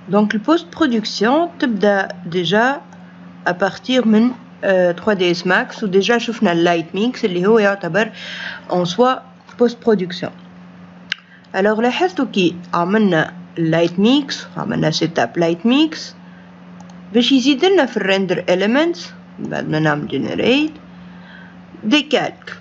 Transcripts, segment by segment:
Donc le post-production تبدأ déjà à partir من 3ds Max وديجا شفنا اللايت ميكس اللي هو يعتبر en soi post-production. Alors لاحظتوا كي عملنا اللايت ميكس عملنا سيت اب لايت ميكس باش يزيد لنا في الريندر elements بعد ما نعمل generate دي كالك.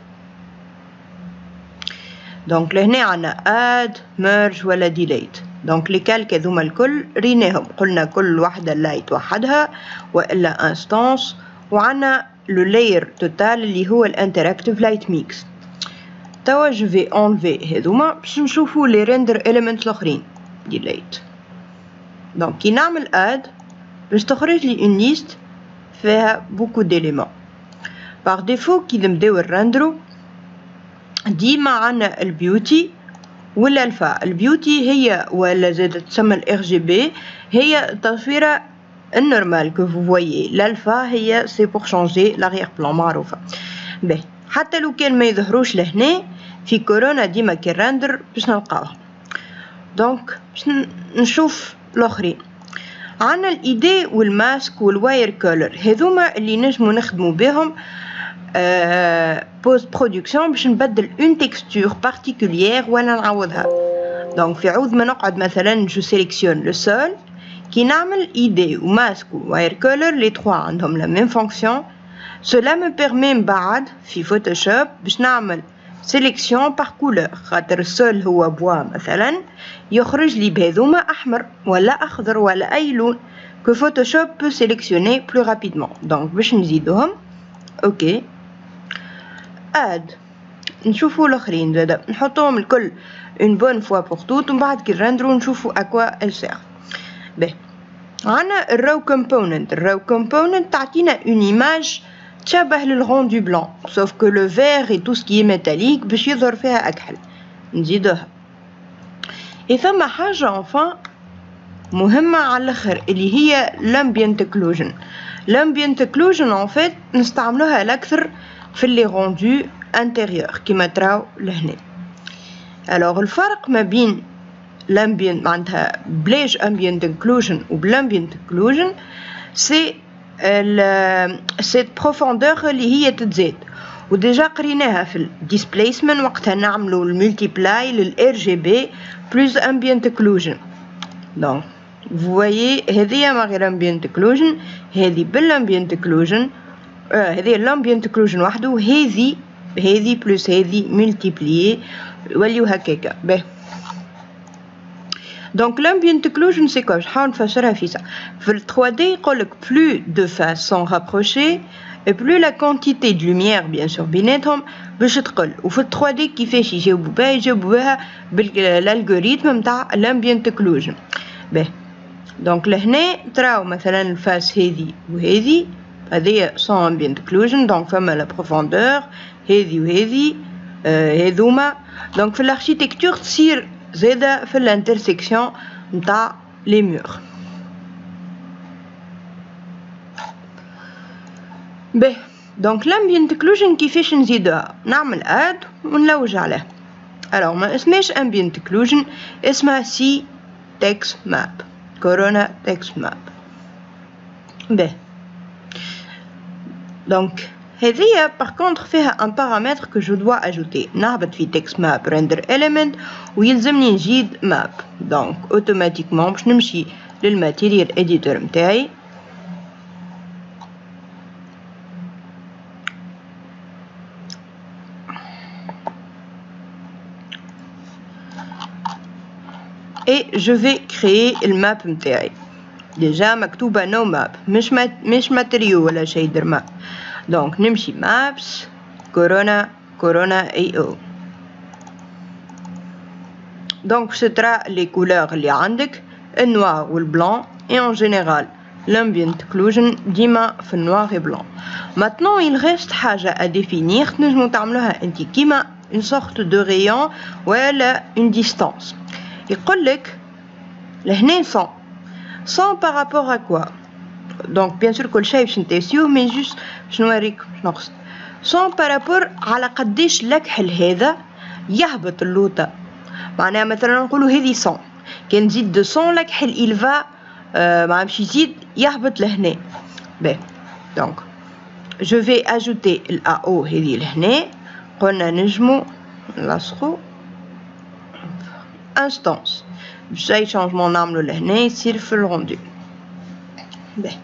دونك لهنا عنا add merge ولا delete. دونك لي كالك هذوما الكل ريناهم قلنا كل وحده لايت وحدها والا انستانس وعنا لو لاير توتال اللي هو الانتراكتيف لايت ميكس. توا جو في انلفي هذوما باش نشوفوا لي ريندر اليمنت الاخرين delete. دونك كي نعمل add باش تخرج لي اون ليست فيها بوكو ديليمون. باغ ديفو كي نبداو الرندرو ديما عنا البيوتي والالفا. البيوتي هي ولا زادت تسمى الار جي بي هي التصويره النورمال كو فو فويي. الالفا هي سي بور شانجي لاغيير بلان معروفه. باهي حتى لو كان ما يظهروش لهنا في كورونا ديما كي الرندر باش نلقاوها. دونك باش نشوف الاخرين عنا الايدي والماسك والواير كولر هذوما اللي نجمو نخدمو بهم بوست برودكسيون باش نبدل اون تكستور بارتيكوليير ولا نعوضها. دونك في عوض ما نقعد مثلا جو سيليكسيون لو سول كي نعمل ايدي وماسك وواير كولر لي 3 عندهم لا ميم فونكسيون. cela me permet من بعد في فوتوشوب باش نعمل سيليكسيون بار كولور خاطر السول هو بوا مثلا يخرج لي بهذوما احمر ولا اخضر ولا اي لون que Photoshop peut sélectionner plus rapidement. donc باش نزيدوهم اوكي add نشوفوا الاخرين زادا نحطوهم الكل une bonne fois pour toutes ومن بعد كي نرندرو نشوفوا à quoi elle sert. باهي عنا الرو كومبوننت. الرو كومبوننت تعطينا une image تشابه للغوندو بلان sauf que le vert et tout ce qui est métallique باش يظهر فيها أكحل نزيدوها. فما حاجة enfin مهمة على الآخر اللي هي l'ambient occlusion. l'ambient occlusion en fait نستعملوها الأكثر في اللي غوندو انتيريور كيما تراو لهنا. alors الفرق ما بين l'ambient معناتها بلاش ambient occlusion و بالambient occlusion c'est cette profondeur اللي هي تتزاد وديجا قريناها في الديسبليسمنت وقتها نعملوا الملتيبلاي للار جي بي بلس ambient occlusion. donc vous voyez هذه ما غير ambient occlusion هذه بالambient occlusion هذه الambient occlusion وحده وهذه بلس هذه ملتيبليي يوليو هكاكا. باهي donc l'ambient occlusion c'est quoi باش نحاول نفسرها في ça. في ال 3D يقولك plus de faces sont rapprochées et plus la quantité de lumière bien sûr بيناتهم باش تقل. وفي ال 3D كيفاش يجاوبوا بها بالالغوريثم نتاع l'ambient occlusion. باهي donc لهنا تراو مثلا الفاس هذه وهذه هذه sans ambient occlusion donc فما لا profondeur هذه وهذه هذوما. donc في الاركيتكتور تصير زاده في الانترسيكسيون نتاع لي مور. باهي دونك l'ambient occlusion كيفاش نزيدوها نعمل add ونلوج عليه. alors ما اسمهاش ambient occlusion اسمها سي تكست ماب كورونا تكست ماب. باهي دونك هذه par contre فيها un paramètre que je dois ajouter. نهبط في text map render element ويلزمني نزيد map. donc automatiquement باش نمشي للماتيريال editor متاعي et je vais créer الماب متاعي. déjà مكتوبة no map مش ماتريو ولا شي در map. donc نمشي maps corona AO. donc je ترى les couleurs اللي عندك النوار والبلان et en général l'ambient occlusion ديما في النوار et blanc. maintenant il reste حاجة à définir تنجمو تعملوها انتي كيما une sorte de rayon ولا une distance. يقولك لهنا 100 par rapport à quoi. donc bien sûr كل شيء باش نتيسيوه مي جوست باش نوريك باش نقصد 100 بارابور على قديش الكحل هذا يهبط اللوطه. معناها مثلا نقولوا هذه 100 كان نزيد 200 الكحل il va ما عادش يزيد يهبط لهنا. باهي دونك جو في اجوتي الاو هذه لهنا. قلنا نجمو نلصقو انستانس باش اي شونجمون نعملو لهنا يصير في الروندو. باهي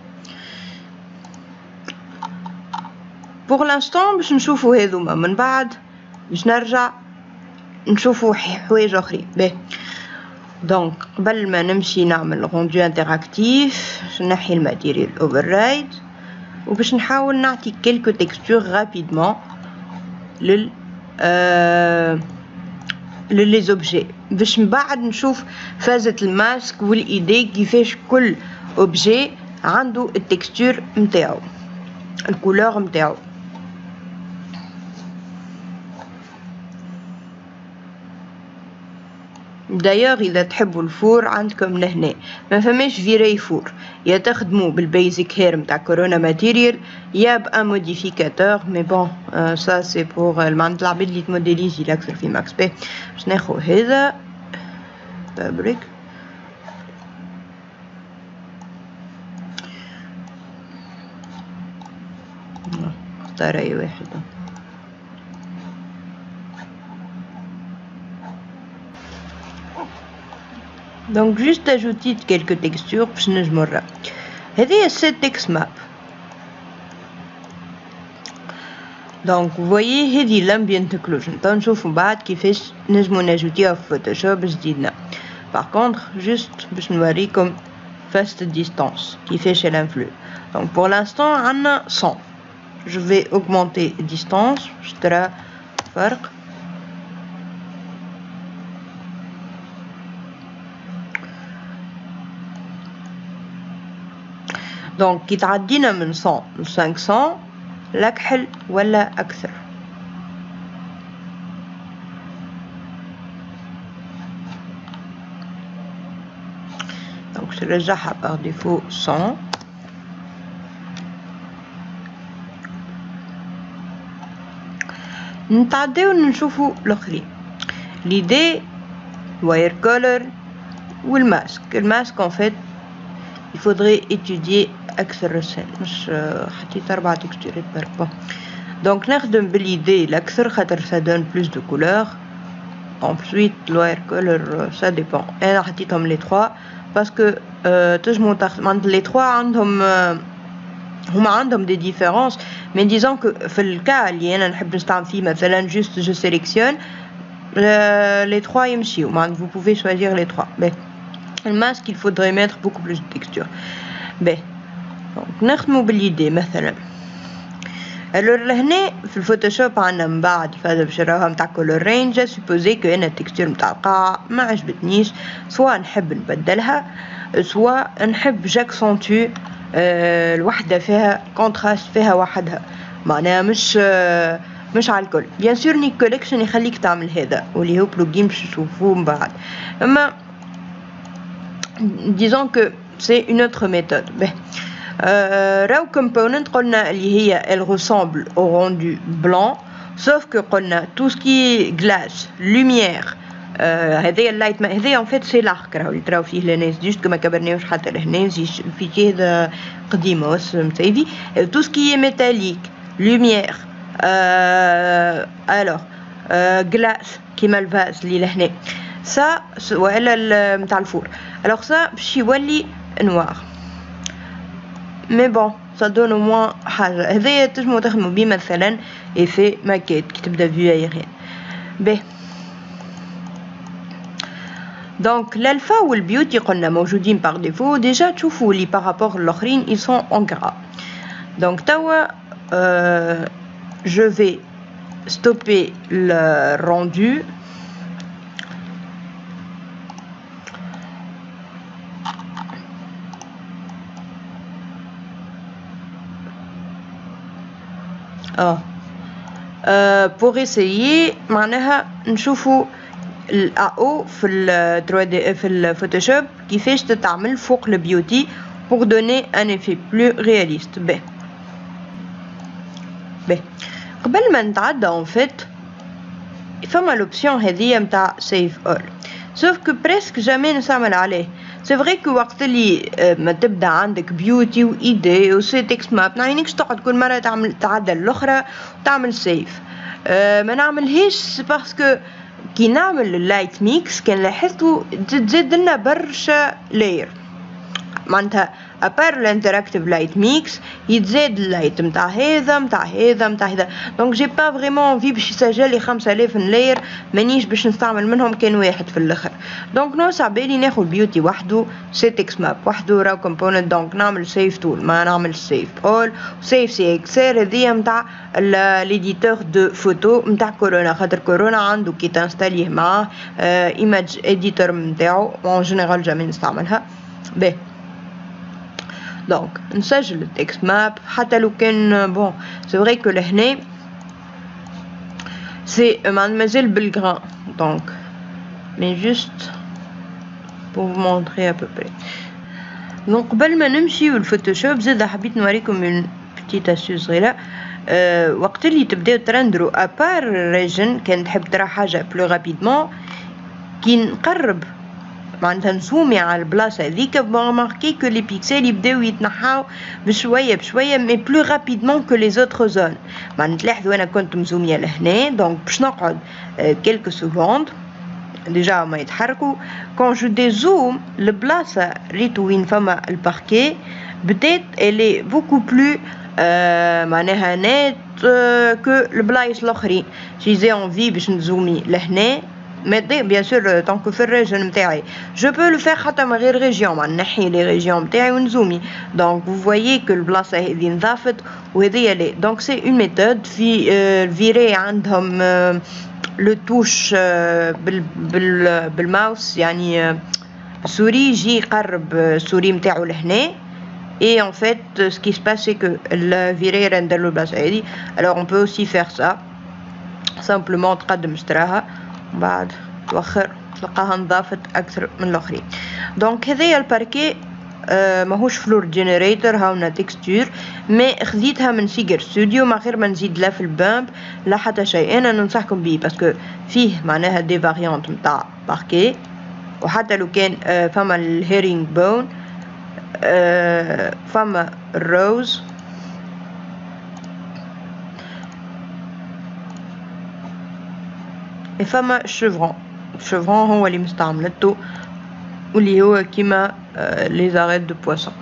بوغ لانستون باش نشوفو هذوما من بعد باش نرجع نشوفو حوايج اخرين. باهي دونك قبل ما نمشي نعمل روندو انتراكتيف باش نحي الماتيريال اوفررايد وباش نحاول نعطي كيلكو تكستور رابيدمون لل لي زوبجي باش من بعد نشوف فازة الماسك والايدي كيفاش كل اوبجي عنده التكستور نتاعو الكولور نتاعو. دايوغ اذا تحبوا الفور عندكم لهنا ما فماش فيري فور، يا تخدموا بالبيزك هير نتاع كورونا ماتيريال يا بان موديفيكاتور مي بون سا سي بوغ معناتها العباد اللي تموديليزي الاكثر في ماكس بي. باش ناخذ هذا فابريك اختار اي واحد. Donc juste ajouter quelques textures باش نجمو نرى. هذه c'est text map. Donc vous voyez هذه l'ambient occlusion. تنشوفو بعد كيفاش نجمو نجوتيها في فوتوشوب جديدنا. Par contre juste باش نوريكم fast distance كيفاش elle influe. Donc pour l'instant عندنا 100. Je vais augmenter distance باش ترى فرق. دونك كي تعدينا من 100 ل 500 لكحل ولا أكثر. دونك نرجعها باغ ديفو 100. نتعداو نشوفو الآخرين. ليدي واير كولر والماسك. الماسك en fait il faudrait étudier أكثر رسائل مش حطيت 4 تكستورات برك. دونك نخدم باليدي الأكثر خاطر ça donne plus de couleur. ensuite الواير كولر ça dépend. أنا حطيتهم les 3 باسكو تنجمو معناتها les 3 عندهم هما عندهم دي ديفيرونس مي ديزون كو في الكا اللي أنا نحب نستعمل فيه مثلا جوست جو سيليكسيون les 3 يمشيو معناتها vous pouvez choisir les 3. mais le masque il faudrait mettre beaucoup plus de texture. باهي دونك نخدمو باليدي مثلا. الور لهنا في الفوتوشوب عندنا من بعد فهذا باش نراوها نتاع كولور رينج سوبوزي كو انا التكستور نتاع القاعة ما عجبتنيش سواء نحب نبدلها سواء نحب جاكسونتو الوحدة فيها كونتراست فيها وحدها معناها مش على الكل. بيان سور نيك كوليكشن يخليك تعمل هذا واللي هو بلوجين باش نشوفوه من بعد. اما disons que c'est une autre méthode. Raw component قلنا اللي هي elle ressemble au rendu blanc sauf que قلنا tout ce qui est glace lumière هذايا اللايت ما هذايا en fait c'est l'arc راهو اللي تراو فيه لناس جوست ما كبرناوش حتى لهنا في هذا قديمة وسمتيدي tout ce qui est métallique lumière alors glace كيما الفاز اللي لهنا ça ولا نتاع الفور alors ça باش يولي نوار mais bon ça donne au moins حاجة. هذايا تنجمو تخدمو بيه مثلا effet maquette كي تبدا vue aérienne. باهي دونك الالفا والبيوتي قلنا موجودين باغ ديفو ديجا تشوفوا لي بارابور الاخرين ils sont en gras. دونك توا je vais stopper le rendu. pour essayer معناها نشوفوا الAO في ال 3D في الفوتوشوب كيفاش تتعمل فوق البيوتي pour donner un effet plus réaliste. باهي قبل ما نتعدى en fait فما l'option هذيا متاع save all sauf que presque jamais نستعمل عليه سي فري كو وقت اللي ما تبدا عندك بيوتي وايدي وسي تكست ماب نعينكش تقعد كل مره تعدل الاخرى وتعمل سيف. ما نعملهاش باسكو كي نعمل اللايت ميكس كان لاحظتوا تزيد لنا برشا لاير، معناتها ابار الانتراكتيف لايت ميكس يتزاد اللايت نتاع هذا نتاع هذا نتاع هذا. دونك جي با فريمون في باش يسجلي 5000 لاير مانيش باش نستعمل منهم كان واحد في الاخر. دونك نوسع بالي ناخذ بيوتي وحده، سيتكس ماب وحده، راو كومبوننت. دونك نعمل سيف تول، ما نعمل سيف اول وسيف سي اكسل. هذيا نتاع ليديتور دو فوتو نتاع كورونا، خاطر كورونا عنده كي تنستاليه معاه ايماج اديتور نتاعو اون جينيرال جامي نستعملها. باهي دونك نسجل التكست ماب حتى لو كان بون سي فري كو لهنا سي مازال بالغران. دونك مي جوست بور مونطري ا بو بري. دونك قبل ما نمشيو الفوتوشوب زاد حبيت نوريكم اون بتيت اسيوس صغيره. وقت اللي تبداو ترندرو ابار ريجن كان تحب ترى حاجه بلو رابيدمون كي نقرب معناتها نزومي على البلاصه هذيك ماركي كو لي بيكسل يبداو يتنحاو بشويه بشويه مي بلو رابيدمون كو لي زوتر زون. معناتها تلاحظوا انا كنت مزوميه لهنا دونك باش نقعد كيلكو سكوند ديجا ما يتحركوا. كون جو دي زوم البلاصه ريتو وين فما الباركي بدات الي بوكو بلو معناها نت كو البلايص الاخرين. جي انفي باش نزومي لهنا mais bien sûr tant que في الريجن نتاعي je peux le faire حتى من غير ريجيون، ما نحي لي ريجيون نتاعي ونزومي. دونك vous voyez que البلاصه هذه نضافت وهذه لا. دونك سي اون ميثود في الفيري عندهم لو توش بالماوس يعني السوري يجي يقرب السوري نتاعو لهنا. Et en fait, ce qui se passe, c'est que le virer render le place هذه. Alors on peut aussi faire ça. Simplement تقدم اشتراها بعد توخر تلقاها نضافت اكثر من الاخرين. دونك هذايا الباركي ماهوش فلور جينيريتور هاونا تكستور مي خذيتها من سيجر ستوديو ما غير ما نزيد لا في البامب لا حتى شيء. انا ننصحكم بيه باسكو فيه معناها دي فاريانت نتاع باركي وحتى لو كان فما الهيرينج بون فما الروز فما الشيفرون. الشيفرون هو اللي مستعملته واللي هو كيما لي زاريت دو بواسون.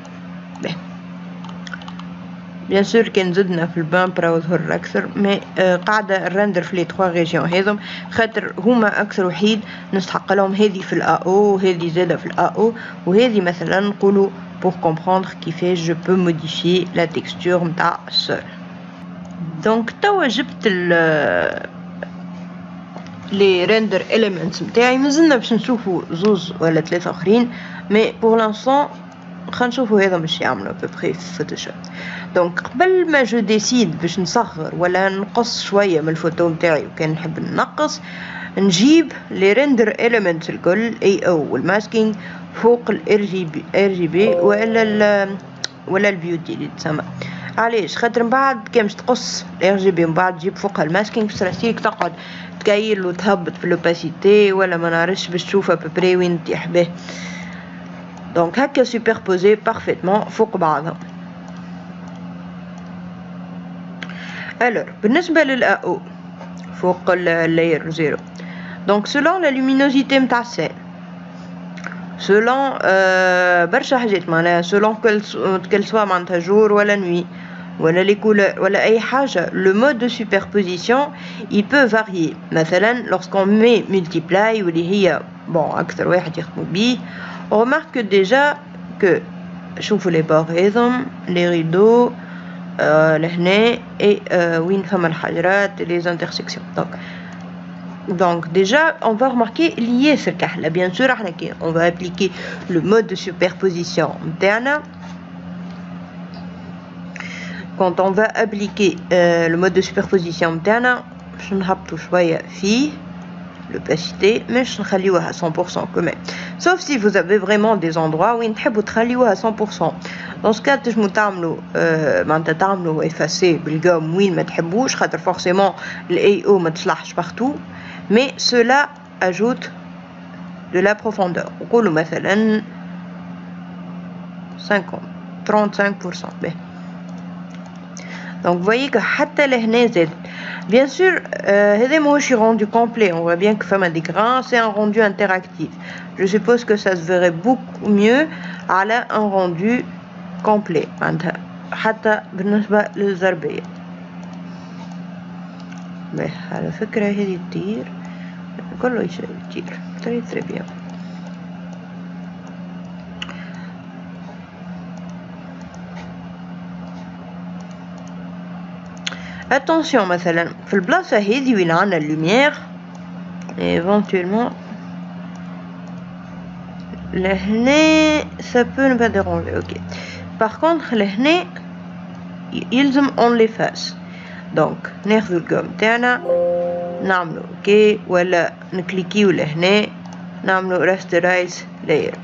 بيان سور كان زدنا في البامب راهو ظهر اكثر مي قاعده الرندر في لي 3 ريجيون هذم خاطر هما اكثر وحيد نستحق لهم. هذه في الا او وهذه زاده في الا او وهذه مثلا نقولوا pour comprendre كيفاش je peux modifier la texture نتاع السول. دونك توا جبت لي ريندر اليمنتس نتاعي مازلنا باش نشوفوا زوز ولا ثلاثه اخرين مي بور لانسون خلينا نشوفوا هذا باش يعملوا ببري في فوتوشوب. دونك قبل ما جو ديسيد باش نصغر ولا نقص شويه من الفوتو نتاعي وكان نحب ننقص نجيب لي ريندر اليمنتس الكل اي او والماسكينج فوق الار جي بي ولا البيوتي اللي تسمى. علاش؟ خاطر من بعد كي باش تقص الار جي بي من بعد تجيب فوقها الماسكينج سراسيك تقعد تكايل وتهبط في لوباسيتي ولا ما نعرفش باش تشوفها ببري وين تطيح به. دونك هكا سوبربوزي بارفيتمون فوق بعضها. الور بالنسبه للاو او فوق اللاير زيرو دونك سولون لا لومينوزيتي نتاع السين سولون برشا حاجات معناها سولون كل سوا معناتها جور ولا نوي ولا لي كولور ولا اي حاجه. لو مود دو سوبربوزيسيون il peut varier. مثلا lorsqu'on met multiply واللي هي بون اكثر واحد يخدموا بيه on remarque déjà que شوفوا لي بور هذم لي ريدو لهنا اي وين فما الحجرات لي انترسيكسيون. Donc déjà on va remarquer lié ce cas là bien sûr on va appliquer le mode de superposition interne. Quand on va appliquer le mode de superposition interne باش نهبطوا شويه فيه l'opacité مش نخليوها 100% quand même sauf si vous avez vraiment des endroits où نحبوا تخليوها 100%. dans ce cas تجمو تعملوا معناتها تعملوا effacer بالقوم وين ما تحبوش خاطر forcément الاي او ما تصلحش partout mais cela ajoute de la profondeur. نقولوا مثلا 50 35%. Donc vous voyez que حتى لهنا زاد. Bien sûr, هذا ماهوش rendu complet. On voit bien que فما des grains, c'est un rendu interactif. Je suppose que ça se verrait beaucoup mieux على un rendu complet. حتى بالنسبة للزربية. على فكرة هذه تطير كله يطير très bien. Attention مثلا في البلاصة هذه وين عنا اللوميير éventuellement لهنا ça peut ne pas déranger. Ok. Par contre لهنا يلزم on les fasse. Donc ناخذ القوم تاعنا نعملو اوكي ولا نكليكيو لهنا نعملو rasterize layer.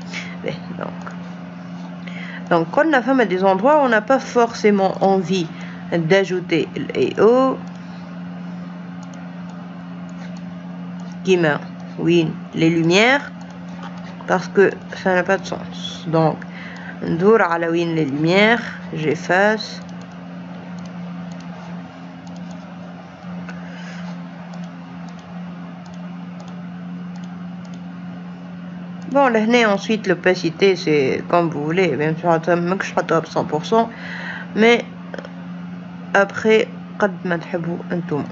Donc قلنا فما des endroits où on n'a pas forcément envie d'ajouter l'AO guillemets oui les lumières parce que ça n'a pas de sens. Donc ندور على وين les lumières, j'efface. Bon là ensuite l'opacité c'est comme vous voulez, bien sûr ماكش حطها ب 100% mais après قد ما تحبوا انتم.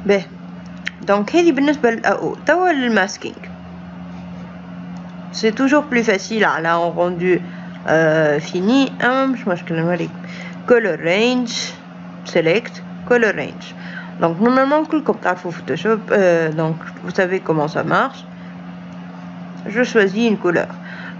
باهي دونك هذه بالنسبة للAO. توا للماسكينغ c'est toujours plus facile على un rendu fini. مش مشكلة نوريكم. color range select color range. Donc normalement كلكم تعرفوا Photoshop, donc vous savez comment ça marche. Je choisis une couleur.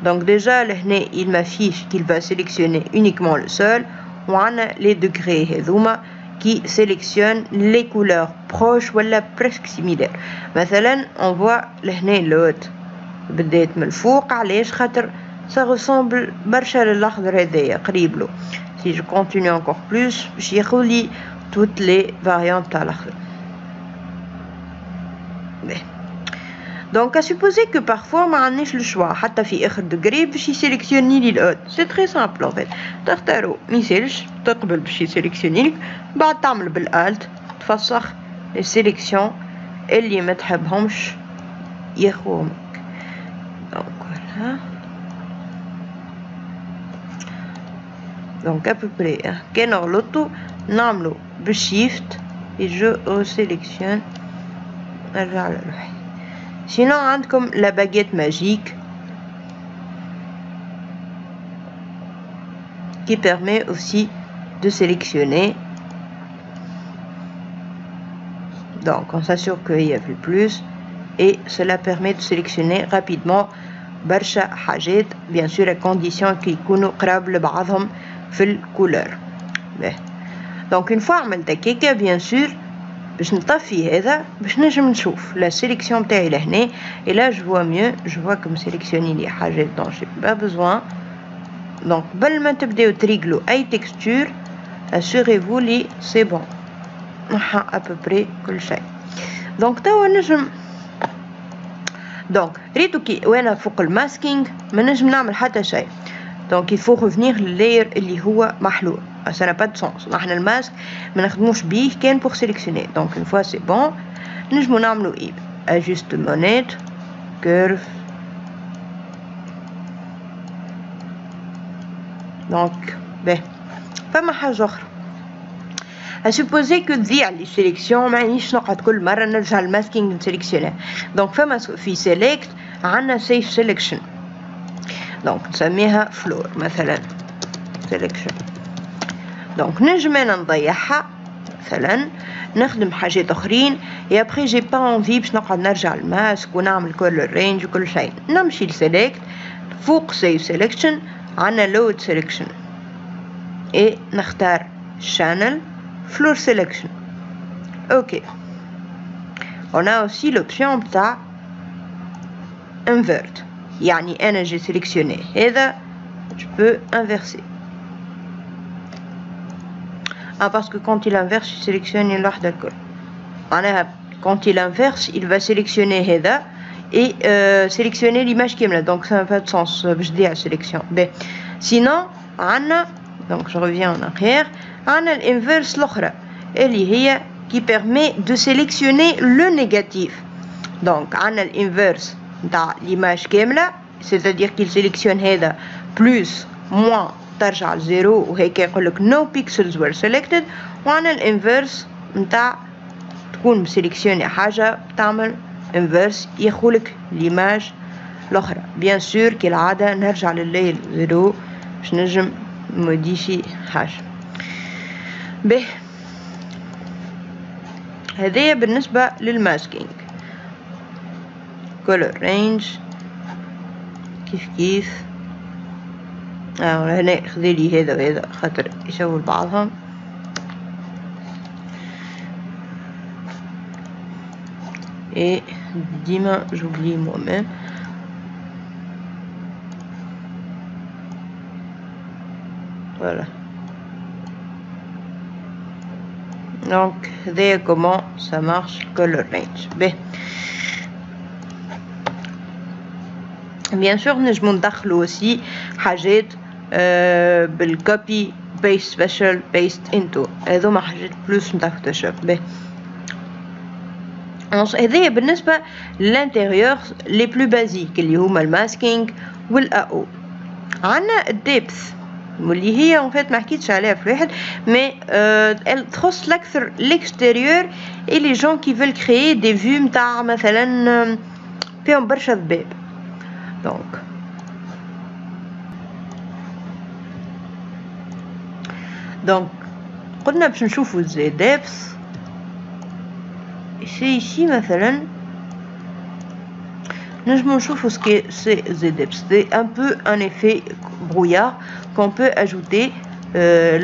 Donc déjà لهنا il m'affiche qu'il va sélectionner uniquement le sol. وعنا les degrés هذوما qui sélectionnent les couleurs proches ولا presque similaires. مثلا on voit لهنا l'autre بدات من الفوق. علاش؟ خاطر ça ressemble برشا للأخضر هذايا قريب له. Si je continue encore plus باش ياخذ toutes les variantes تاع الأخضر. Donc à supposer que parfois ما عندناش le choix حتى في آخر degré باش يسيليكسيوني لي الأوت. C'est très simple en fait. تختاروا ميسالش تقبل باش يسيليكسيوني لك بعد تعمل بالآلت تفسخ السيليكسيون اللي ما تحبهمش ياخوهم. Donc voilà. Donc à peu près كي نغلطوا نعملو بالشيفت et je resélectionne نرجع لروحي. Sinon عندكم la baguette magique qui permet aussi de sélectionner. Donc on s'assure qu'il y a plus et cela permet de sélectionner rapidement برشا حاجات bien sûr à condition qu'ils يكونوا قراب لبعضهم في الكولور. Donc une fois عملت هكاكا bien sûr باش نطفي هذا باش نجم نشوف لا سيليكسيون تاعي لهنا. et là je vois mieux, je vois comme sélectionner لي حاجات dont j'ai pas besoin. donc قبل ما تبداو تريقلوا اي texture assurez-vous لي c'est bon نحى à peu près كل شيء. donc توا نجم donc ريتو كي وانا فوق الماسكينغ ما نجم نعمل حتى شيء. donc il faut revenir لللاير اللي هو محلول. ça n'a pas de sens. نحن الماسك ما نخدموش بيه كان pour sélectionner. donc une fois c'est bon نجمو نعملو ايه ajuste monette curve. donc باهي فما حاجة أخرى à supposer que تضيع لي سيليكسيون معنيش نقعد كل مرة نرجع الماسكينغ نسيليكسيونها. donc فما في select عنا safe selection. donc نسميها فلور مثلا selection. donc نجم انا نضيعها مثلا نخدم حاجات اخرين et après j'ai pas envie باش نقعد نرجع الماسك ونعمل color range وكل شيء. نمشي لسيلكت فوق save selection عنا load selection et نختار channel floor selection. ok on a aussi l'option بتاع invert يعني انا j'ai sélectionné هذا je peux inverser. parce que quand il inverse il sélectionne الوحدة الكل. معناها quand il inverse il va sélectionner هذا et sélectionner l'image qui est là. Donc ça n'a pas de sens. Je dis à sélection. Ben, sinon, donc je reviens en arrière. On a l'inverse l'autre, qui permet de sélectionner le négatif. Donc on a l'inverse de l'image qui est là, c'est-à-dire qu'il sélectionne plus, moins, ترجع لزيرو وهيك يقول لك no pixels were selected. وعنا الانفيرس نتاع تكون مسيليكسيوني حاجة تعمل انفيرس ياخولك ليماج الأخرى. بيان سور كالعادة نرجع لللاير زيرو باش نجم موديفي حاجة. به هذايا بالنسبة للماسكينج. color range كيف هنا خذيلي هذا وهذا خاطر يسووا لبعضهم. et ديما j'oublie moi-même. Voilà. Donc هذايا comment ça marche color range. به bien sûr نجمو ندخلو aussi حاجات بالكوبي بيست سبيشال بيست انتو هذوما حاجات بلوس نتاع فوتوشوب. به هذايا بالنسبة للانتيريور لي بلو بازيك اللي هما الماسكينج والاو. عندنا الديبث واللي هي en fait ما حكيتش عليها في واحد مي تخص الاكثر l'extérieur et les gens qui veulent créer des vues نتاع مثلا فيهم برشا ذباب. donc قلنا باش نشوفوا زي ديبث ici مثلا نجمو نشوفوا سكي سي زي ديبث. c'est un peu un effet brouillard qu'on peut ajouter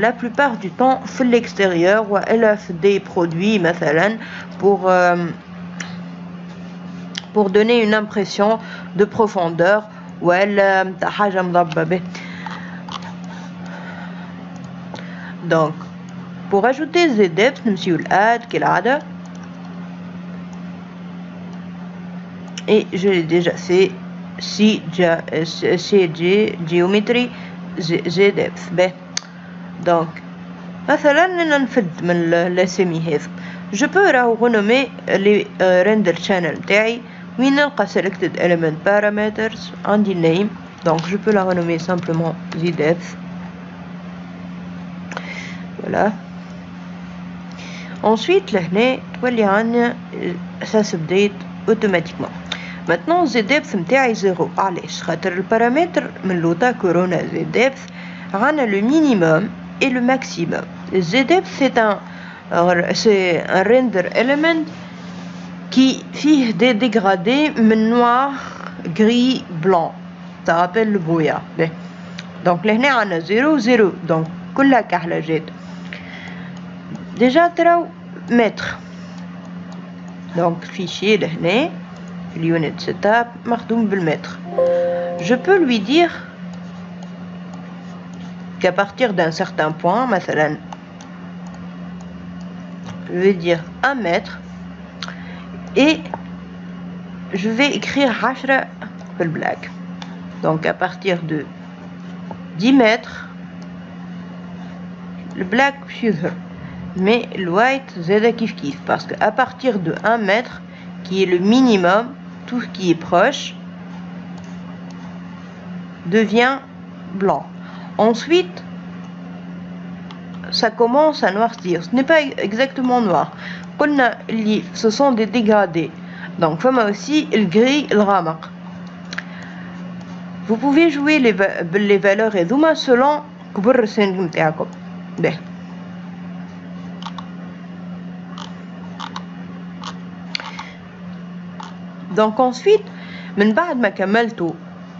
la plupart du temps في l'extérieur وإلا في des produits مثلا pour donner une impression de profondeur وإلا متاع حاجة مضببة به. donc pour ajouter des depths نمشيو لاد كالعادة et je l'ai déjà fait CG Geometry G depth. به donc مثلا أنا نفد من الاسامي هذا je peux renommer les render channel تاعي وين نلقى selected element parameters عندي name donc je peux la renommer simplement Z depth. voilà. ensuite لهنا تولي عندنا ça s'update automatiquement. maintenant Z depth نتاعي 0 علاش خاطر البارامتر من لوطا كورونا Z depth عندنا le minimum et le maximum. Z depth c'est un render element qui فيه des dégradés من noir gris blanc ça rappelle le brouillard. donc لهنا عندنا 0 0 donc كلها كحلاجات. déjà تراو متر donc fichier لهنا l'unit setup مخدوم بالمتر. je peux lui dire qu'à partir d'un certain point مثلا je vais dire 1 mètre et je vais écrire 10 في البلاك. donc à partir de 10 mètres le black باش يظهر mais le white زادا كيف كيف parce que à partir de 1 mètre qui est le minimum tout ce qui est proche devient blanc. ensuite ça commence à noircir. Ce n'est pas exactement noir. Ce sont des dégradés. donc فما aussi le gris le غامق. vous pouvez jouer les valeurs هذوما selon كبر السن نتاعكم. donc ensuite من بعد ما كملتوا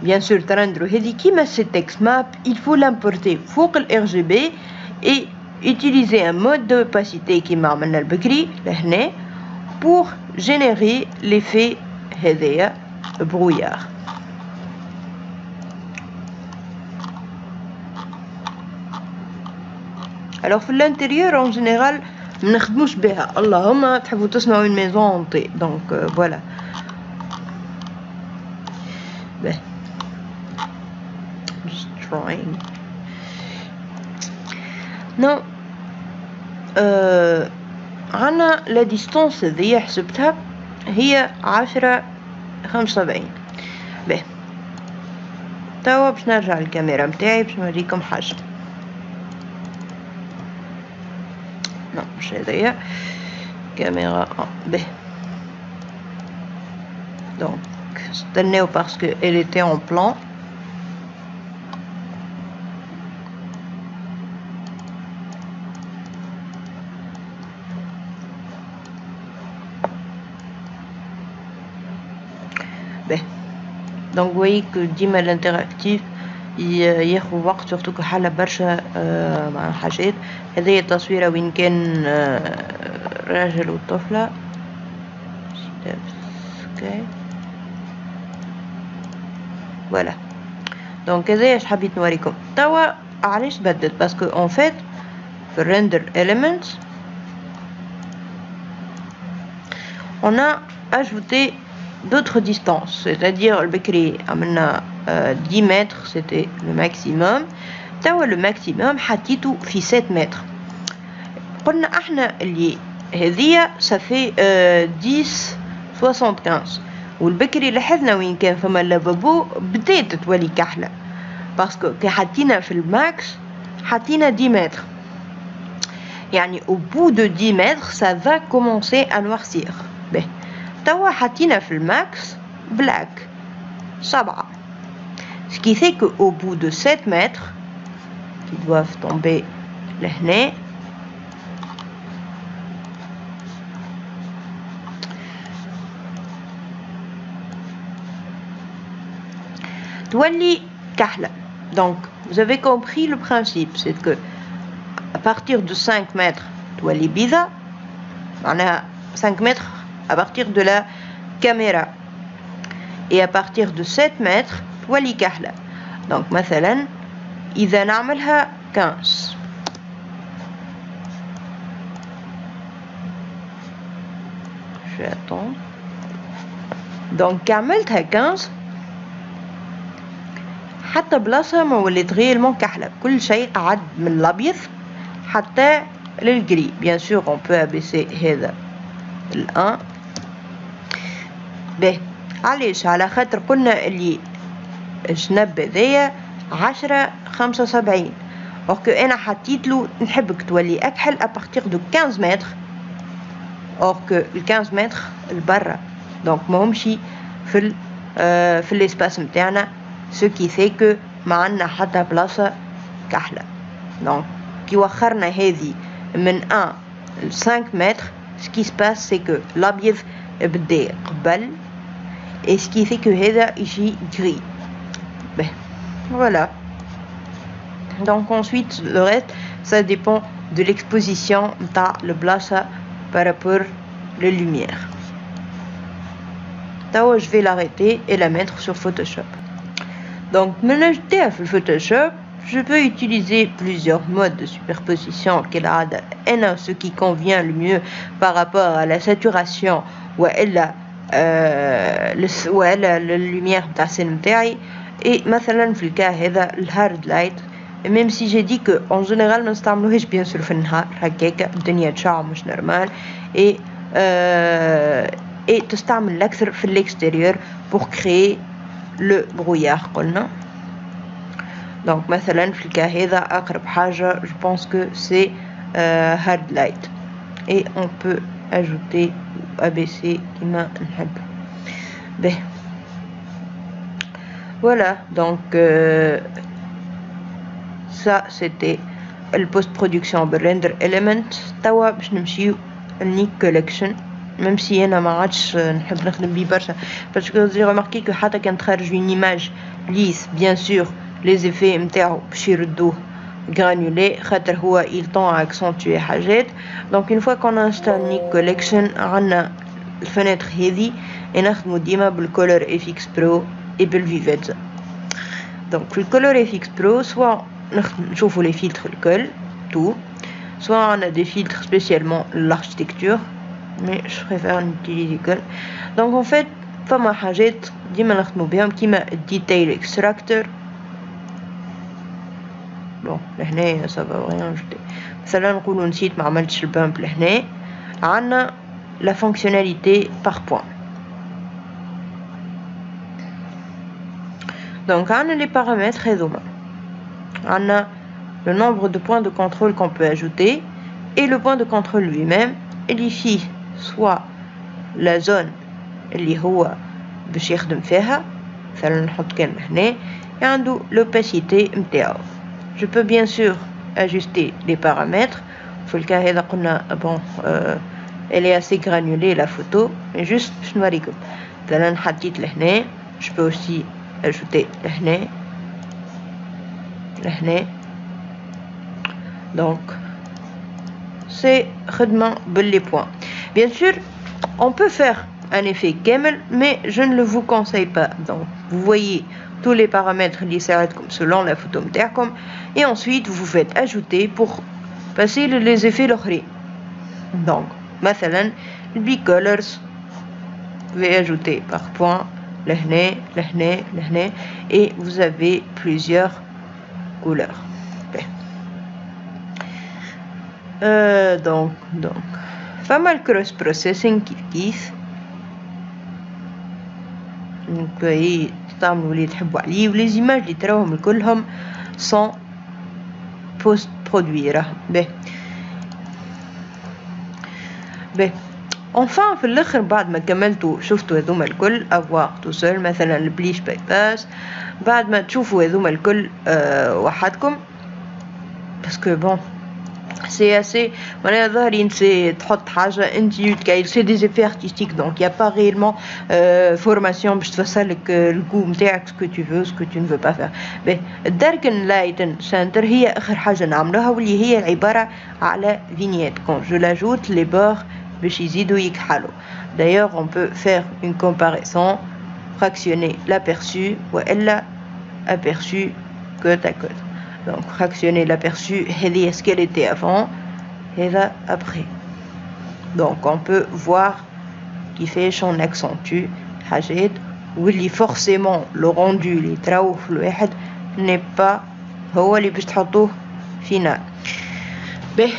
bien sûr ترندروا هذه كيما سي تكست ماب il faut l'importer فوق ال RGB et utiliser un mode d'opacité كيما عملنا البكري لهنا pour générer l'effet هذايا brouillard. alors في l'intérieur en général ما نخدموش بها اللهم تحبوا تسمعوا une maison hantée donc voilà. destroying. Non. عنا لا ديستانس هذيا حسبتها هي 10.75. باهي توا باش نرجع الكاميرا متاعي باش نوريكم حاجة. لا مش هذيا كاميرا باهي. دونك استناو باسكو elle était en plan. Donc vous voyez que ديما الانتراكتيف ياخذ وقت surtout كحالة برشا مع حاجات. هذه التصويرة وين كان راجل وطفلة. فوالا دونك هذايا اش حبيت نوريكم توا علاش بدلت باسكو اون فيت في الريندر elements on a ajouté d'autres distances, c'est-à-dire le Bekri amena 10 mètres, c'était le maximum. Tawa le maximum حطيته في 7 mètres. قلنا احنا اللي هذيا ça fait 10.75 والبكري لاحظنا وين كان فما لافابو بدات تولي كحله باسكو كي حطينا في الماكس حطينا 10 متر يعني au bout de 10 mètres ça va commencer à noircir. باهي توا حطينا في الماكس بلاك 7 ce qui fait que au bout de 7 mètres qui doivent tomber لهنا تولي كحلة. Donc vous avez compris le principe, c'est que à partir de 5 mètres تولي بيضة معناها 5 mètres à partir de la caméra et à partir de 7 mètres تولي كحلة. Donc مثلا إذا نعملها 15 je vais attendre. Donc عملتها 15 حتى بلاصة ما وليت غيرمون كحلة كل شيء قعد من الأبيض حتى للجري. bien sûr on peut abaisser هذا الآن. باهي علاش على خاطر قلنا اللي الجنب هذايا 10.75 or que أنا حطيت له نحبك تولي أكحل à partir de 15 mètres or que ال 15 mètres البرا donc ماهمشي في الاسباس متاعنا ce qui fait que ما عندنا حتى بلاصة كحلة. donc كي وخرنا هذه من 1 ل 5 متر ce qui se passe c'est que الأبيض بدا قبل et ce qui fait que هذا يجي gris. voilà donc ensuite le reste ça dépend de l'exposition تاع البلاصة par rapport les lumières. توا je vais l'arrêter et la mettre sur Photoshop. Donc, maintenant في Photoshop, je peux utiliser plusieurs modes de superposition ce qui convient le mieux par rapport à la saturation ou à la lumière de la scène et مثلا في الكا هذا الهارد لايت même si j'ai dit que en général ما نستعملوهش bien sûr في النهار هكاك الدنيا تشع مش نورمال et تستعمل الأكثر في l'extérieur pour créer le brouillard قلنا. donc مثلا في الكا هذا أقرب حاجة je pense que c'est hard light et on peut ajouter ou abaisser كما نحب. voilà donc ça c'était le post-production بالrender element. توا باش نمشيو النيك collection même si أنا ما عادش نحب نخدم بيه برشا parce que j'ai remarqué que حتى كان تخرج une image lisse bien sûr les effets نتاعو باش يردوه granulé خاطر هو il tend à accentuer حاجات. donc une fois qu'on installe Nik Collection عندنا الفناتر هذه نخدمو ديما بالcolor FX Pro et بالفيفيتزا. donc في الcolor FX Pro soit نشوفو les filtres الكل tout soit on a des filtres spécialement l'architecture mais je préfère utiliser que. donc en fait فما حاجات ديما نخدمو بهم كيما detail extractor. بون لهنايا سافا غيان جدي مثلا نقولو نسيت ما عملتش البامب لهنا. عندنا la fonctionnalité par point. Donc on a les paramètres هذوما. On a le nombre de points de contrôle qu'on peut ajouter et le point de contrôle lui-même. Et ici soit la zone اللي هو باش يخدم فيها مثلا نحط كان هنا عنده l'opacité نتاعو. Je peux bien sûr ajuster les paramètres. في الكا هذا قلنا bon elle est assez granulée la photo mais juste باش نوريكم مثلا حطيت لهنا. Je peux aussi ajouter لهنا. Donc c'est خدمة باللي points. Bien sûr on peut faire un effet كامل mais je ne le vous conseille pas. Donc vous voyez tous les paramètres اللي يساعدكم selon la photo نتاعكم et ensuite vous faites ajouter pour passer les effets الاخرين. Donc مثلا bicolors vous pouvez ajouter par point لهنا et vous avez plusieurs couleurs. Donc فما الكروس بروسيسنج كيف نبغي تعملوا اللي تحبوا عليه ولي زيماج اللي تراوهم كلهم سون بوست برودوي راهم باهي enfin في الاخر بعد ما كملتوا شفتوا هذوما الكل افواغ تو سول مثلا البليش باي باس بعد ما تشوفوا هذوما الكل وحدكم باسكو بون سي اسي معناها ظاهرين سي تحط حاجه انت سي دي زيفي ارتستيك دونك يا با ريلمون فورماسيون باش توصلك الكو نتاعك سكو تو فو سكو تو نفو با فير. باهي الداركن لايتن سنتر هي اخر حاجه نعملوها واللي هي عباره على فينيت كون جو لاجوت لي بور باش يزيدوا يكحلوا. D'ailleurs on peut faire une comparaison fractionner l'aperçu والا aperçu côte à côte. Donc fractionner l'aperçu هذه ce qu'elle était avant هذا après. Donc on peut voir كيفاش on accentue حاجات واللي forcément le rendu اللي تراوه في الواحد n'est pas هو اللي باش تحطوه فينال. باهي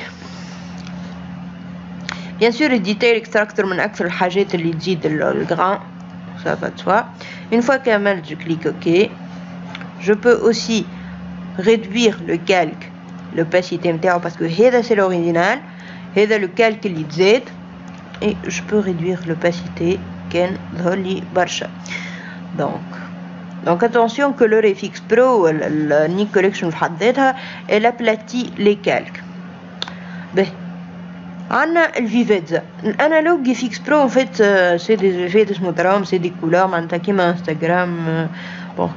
Bien sûr, le detail extractor من أكثر الحاجات اللي تزيد الجران. Ça va de soi. Une fois qu'elle je clique OK. Je peux aussi réduire le calque, l'opacité نتاعو parce que هذا c'est l'original. هذا le calque اللي تزاد. Et je peux réduire l'opacité كان ظهر لي برشا. Donc attention que le Refix Pro le Nik Collection في حد ذاتها elle aplatit les calques. باهي عنا الفيفيتزا الانالوج فيكس برو ان فيت سي دي افيت اسمو دراهم سي دي كولور معناتها كيما انستغرام بون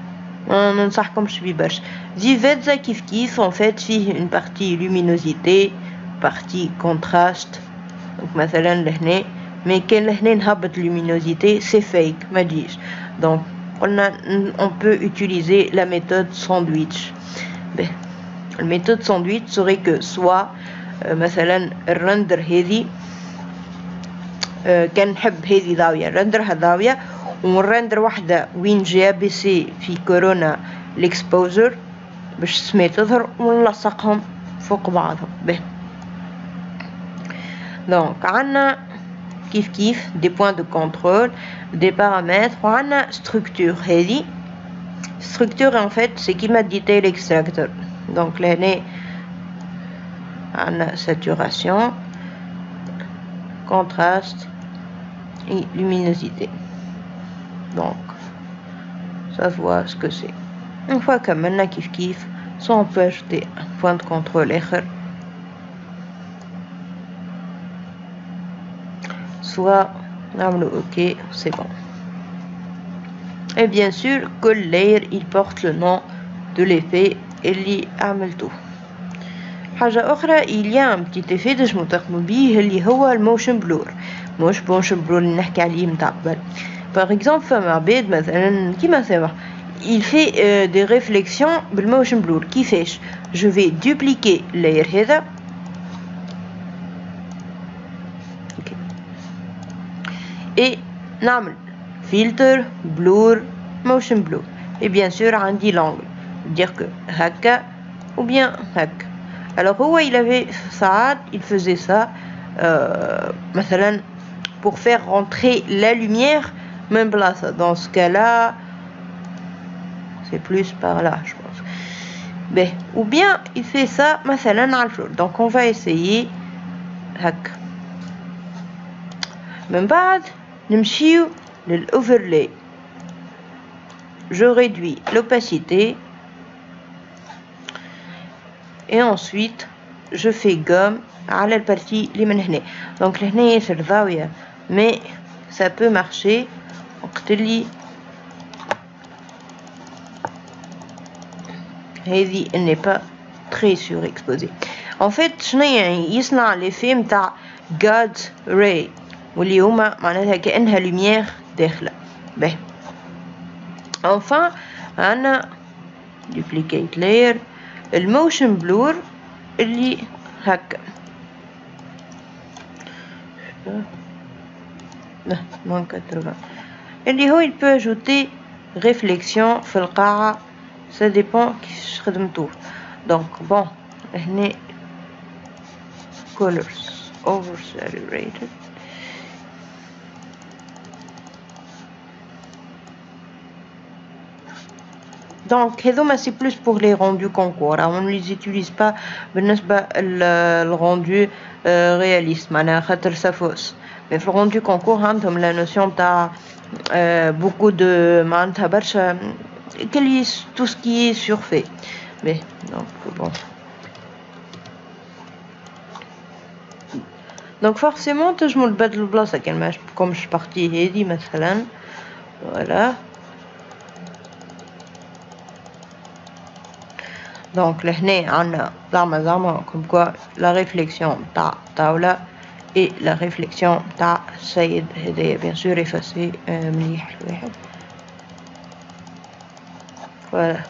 ما ننصحكمش بيه برشا. فيفيتزا كيف ان فيت فيه اون بارتي لومينوزيتي بارتي كونتراست. دونك مثلا لهنا مي كان لهنا نهبط لومينوزيتي سي فيك ما تجيش. دونك قلنا on peut utiliser la méthode sandwich. La méthode sandwich serait que soit مثلا الرندر هذي كان نحب هذي زاوية نرندرها زاوية ونرندر واحدة وين جي بي سي في كورونا الاكسبوزر باش السماء تظهر ونلصقهم فوق بعضهم. به دونك عنا كيف دي بوين دو كونترول دي بارامتر وعنا ستركتور. هذي ستركتور ان فيت سي كيما ديتايل اكستراكتور. دونك لهنا عندنا saturation, contraste et luminosité. Donc ça voit ce que c'est. Une fois que maintenant kiff soit on peut ajouter un point de contrôle soit on OK, c'est bon. Et bien sûr que le layer il porte le nom de l'effet اللي عملته. حاجة أخرى il y a un petit effet نجمو تخدمو بيه اللي هو الموشن بلور. موشن بلور اللي نحكي عليه متاع قبل. par exemple فما عباد مثلا كيما سامح il fait des réflexions بالموشن بلور. كيفاش je vais dupliquer layer هذا et نعمل filter, blur, motion blur. Et bien sûr, on dit l'angle. Dire que haka ou bien haka. Alors, il faisait ça, مثلا, pour faire rentrer la lumière, même place. Dans ce cas-là, c'est plus par là, je pense. Ben, ou bien, il fait ça, مثلا, على الفلور. Donc, on va essayer هكا. من بعد نمشيو للoverlay. Je réduis l'opacité et ensuite je fais gomme à la partie اللي من هنا. Donc لهنا ياسر ضاوية mais ça peut marcher وقت اللي هذه n'est pas très surexposée. En fait شنو يعني يصنع l'effet متاع God's ray واللي هما معناتها كأنها lumière داخلة. باهي. Enfin أنا duplicate layer الموشن blur اللي هكا moins 80 اللي هو il peut ajouter réflexion في القاعة. ça dépend كيفاش خدمتوه. donc bon هنا colors oversaturated. Donc, c'est plus pour les rendus concours. On ne les utilise pas le rendu réaliste. Ça fausse. Mais le rendu concours, la notion de beaucoup de tout ce qui est surfait. Mais donc bon. Donc forcément, je me le bats le blanc, comme je suis partie Hedi, voilà. Donc là on a comme quoi la réflexion ta taoula et la réflexion ta Saïd est bien sûr effacée. Voilà.